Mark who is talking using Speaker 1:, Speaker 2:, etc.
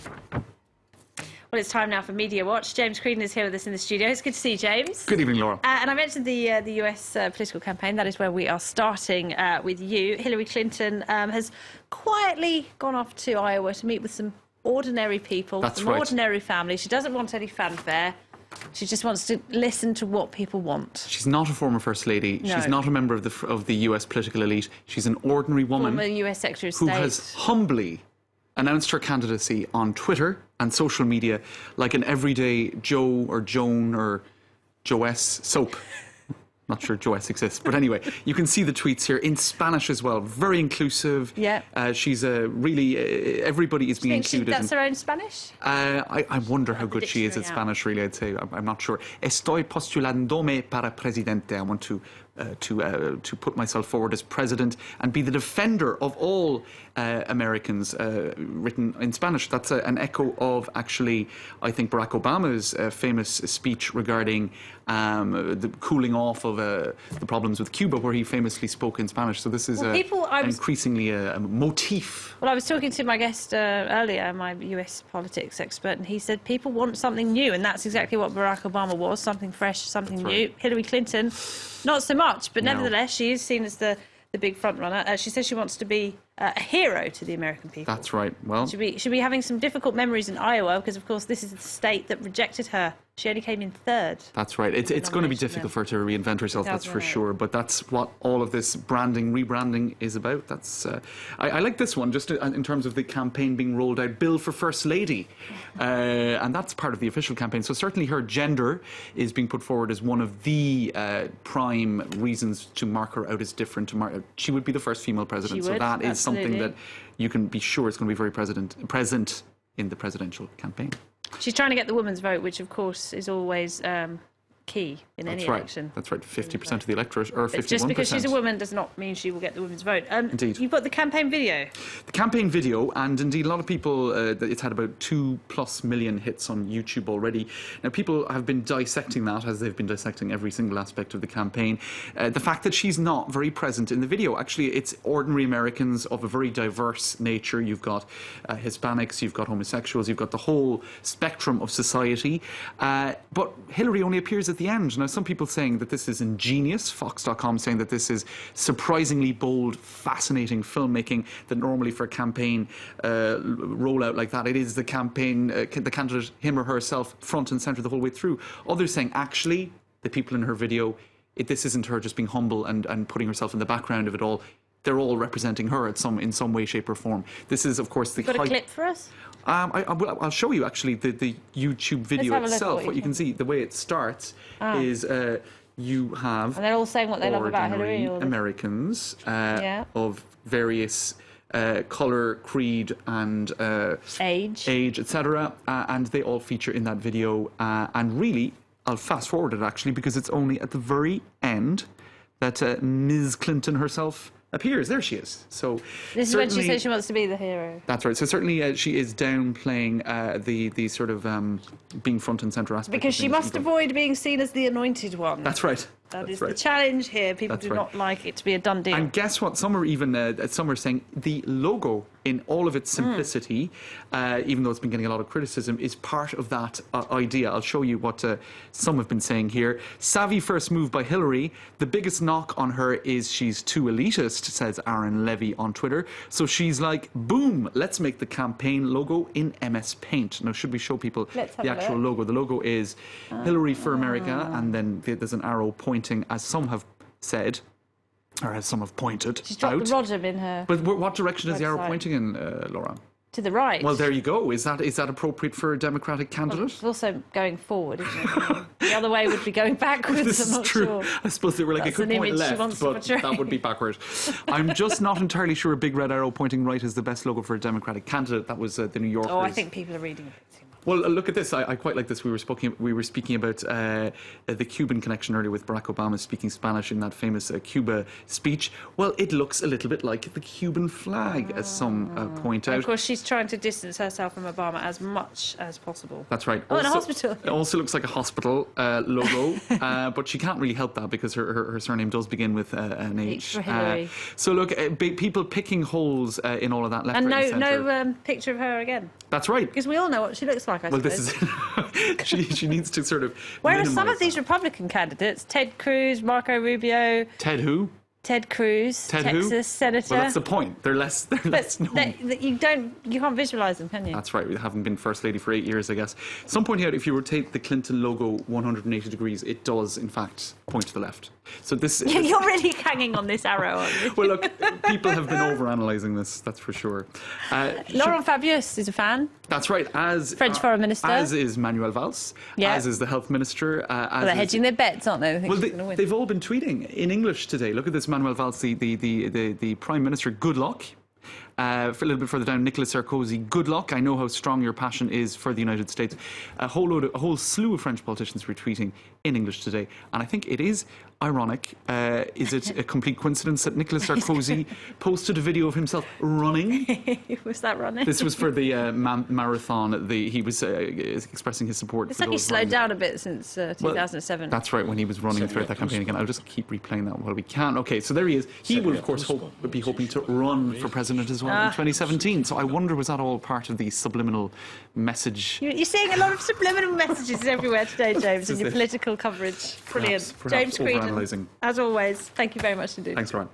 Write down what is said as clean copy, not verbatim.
Speaker 1: Well, it's time now for Media Watch. James Creedon is here with us in the studio. It's good to see you, James.
Speaker 2: Good evening, Laura.
Speaker 1: And I mentioned the US political campaign. That is where we are starting with you. Hillary Clinton has quietly gone off to Iowa to meet with some ordinary people, ordinary families. She doesn't want any fanfare. She just wants to listen to what people want.
Speaker 2: She's not a former First Lady. No. She's not a member of the US political elite. She's an ordinary woman.
Speaker 1: Former US Secretary of State.
Speaker 2: Who has humbly announced her candidacy on Twitter and social media like an everyday Joe or Joan or Joess soap. Not sure Joess exists, but anyway, you can see the tweets here in Spanish as well. Very inclusive.
Speaker 1: Yeah.
Speaker 2: She's really everybody is being included.
Speaker 1: That's her own Spanish.
Speaker 2: I wonder how good she is at Spanish. Really, I'd say I'm not sure. Estoy postulándome para presidente. I want to put myself forward as president and be the defender of all Americans, written in Spanish. That's an echo of, actually, I think, Barack Obama's famous speech regarding the cooling off of the problems with Cuba, where he famously spoke in Spanish. So this is increasingly a motif.
Speaker 1: Well, I was talking to my guest earlier, my US politics expert, and he said people want something new, and that's exactly what Barack Obama was, something fresh, something new. Right. Hillary Clinton, not so much, but nevertheless, she is seen as the big front runner. She says she wants to be a hero to the American people.
Speaker 2: That's right. Well,
Speaker 1: she'll be having some difficult memories in Iowa because, of course, this is the state that rejected her. She only came in third.
Speaker 2: That's right. It's going to be difficult for her to reinvent herself, that's for sure. But that's what all of this rebranding is about. That's I like this one, just in terms of the campaign being rolled out. Bill for First Lady. And that's part of the official campaign. So certainly her gender is being put forward as one of the prime reasons to mark her out as different. She would be the first female president. So that is something that you can be sure is going to be very present in the presidential campaign.
Speaker 1: She's trying to get the women's vote, which, of course, is always key in any election.
Speaker 2: That's right. 50% of the electorate, or 51%.
Speaker 1: Just because she's a woman does not mean she will get the women's vote.
Speaker 2: Indeed.
Speaker 1: You've got the campaign video.
Speaker 2: The campaign video, and indeed a lot of people, it's had about 2+ million hits on YouTube already. Now, people have been dissecting that, as they've been dissecting every single aspect of the campaign. The fact that she's not very present in the video. Actually, it's ordinary Americans of a very diverse nature. You've got Hispanics, you've got homosexuals, you've got the whole spectrum of society. But Hillary only appears at the end. Now, some people saying that this is ingenious, Fox.com saying that this is surprisingly bold, fascinating filmmaking, that normally for a campaign rollout like that, it is the campaign, the candidate, him or herself, front and centre the whole way through. Others saying, actually, the people in her video, this isn't her just being humble and putting herself in the background of it all. They're all representing her in some way, shape or form. This is, of course, the...
Speaker 1: Got a clip for us?
Speaker 2: I'll show you, actually, the YouTube video itself. What you can see, the way it starts is you have...
Speaker 1: And they're all saying what they love about Hillary?
Speaker 2: Americans of various colour, creed and age, etc. And they all feature in that video. And really, I'll fast forward it, actually, because it's only at the very end that Ms. Clinton herself appears. There she is. So
Speaker 1: this is when she says she wants to be the hero.
Speaker 2: That's right. So certainly she is downplaying the sort of being front and centre aspect.
Speaker 1: Because she must avoid being seen as the anointed one.
Speaker 2: That's right.
Speaker 1: That is the challenge here. People do not like it to be a done deal.
Speaker 2: And guess what? Some are even some are saying the logo, in all of its simplicity, even though it's been getting a lot of criticism, is part of that idea. I'll show you what some have been saying here. Savvy first move by Hillary. The biggest knock on her is she's too elitist, says Aaron Levy on Twitter. So she's like, boom, let's make the campaign logo in MS Paint. Now, should we show people the actual logo? The logo is Hillary for America, and then there's an arrow pointing, as some have said, or as some have pointed
Speaker 1: She's dropped the Roger in her.
Speaker 2: But what direction is the arrow pointing in, Laura?
Speaker 1: To the right.
Speaker 2: Well, there you go. Is that appropriate for a Democratic candidate?
Speaker 1: Well, it's also going forward, isn't it? The other way would be going backwards.
Speaker 2: This is true. Sure. I suppose they were like, it could point left, but that would be backward. I'm just not entirely sure a big red arrow pointing right is the best logo for a Democratic candidate. That was the New Yorkers.
Speaker 1: Oh, I think people are reading a bit too much.
Speaker 2: Well, look at this. I quite like this. We were speaking about the Cuban connection earlier with Barack Obama speaking Spanish in that famous Cuba speech. Well, it looks a little bit like the Cuban flag, as some point out.
Speaker 1: Of course, she's trying to distance herself from Obama as much as possible.
Speaker 2: That's right.
Speaker 1: Oh, in a hospital.
Speaker 2: It also looks like a hospital logo, but she can't really help that because her surname does begin with an H.
Speaker 1: For Hillary.
Speaker 2: So look, people picking holes in all of that left,
Speaker 1: And
Speaker 2: right, and centre.
Speaker 1: no picture of her again.
Speaker 2: That's right.
Speaker 1: Because we all know what she looks like, I
Speaker 2: Well,
Speaker 1: suppose.
Speaker 2: this is she needs to sort of.
Speaker 1: Whereas some
Speaker 2: minimise
Speaker 1: of these
Speaker 2: that.
Speaker 1: Republican candidates, Ted Cruz, Marco Rubio,
Speaker 2: Ted who?
Speaker 1: Ted Cruz,
Speaker 2: Ted
Speaker 1: Texas
Speaker 2: who?
Speaker 1: senator.
Speaker 2: Well, that's the point. They're less known.
Speaker 1: You can't visualise them, can you?
Speaker 2: That's right. We haven't been First Lady for 8 years, I guess. Some point out, if you rotate the Clinton logo 180 degrees, it does, in fact, point to the left. So this.
Speaker 1: You're really hanging on this arrow, aren't you?
Speaker 2: Well, look, people have been overanalyzing this. That's for sure.
Speaker 1: Laurent Fabius is a fan.
Speaker 2: That's right. As
Speaker 1: French foreign minister.
Speaker 2: As is Manuel Valls.
Speaker 1: Yeah.
Speaker 2: As is the health minister.
Speaker 1: They're hedging their bets, aren't they?
Speaker 2: Well,
Speaker 1: she's gonna win.
Speaker 2: they've all been tweeting in English today. Look at this, Manuel Valls, the Prime Minister. Good luck. For a little bit further down, Nicolas Sarkozy. Good luck. I know how strong your passion is for the United States. A whole slew of French politicians were tweeting in English today, and I think it is ironic. Is it a complete coincidence that Nicolas Sarkozy posted a video of himself running?
Speaker 1: Was that running?
Speaker 2: This was for the marathon. He was expressing his support.
Speaker 1: It's
Speaker 2: for
Speaker 1: like he
Speaker 2: those
Speaker 1: slowed
Speaker 2: running.
Speaker 1: down a bit since 2007.
Speaker 2: That's right, when he was running throughout that campaign again. I'll just keep replaying that while we can. Okay, so there he is. He will, of course, be hoping to run for president as well in 2017. So I wonder, was that all part of the subliminal message?
Speaker 1: You're seeing a lot of subliminal messages everywhere today, James, in your political coverage. Brilliant.
Speaker 2: Perhaps
Speaker 1: James Creedon,
Speaker 2: overanalyzing.
Speaker 1: as always, thank you very much indeed.
Speaker 2: Thanks, Ryan.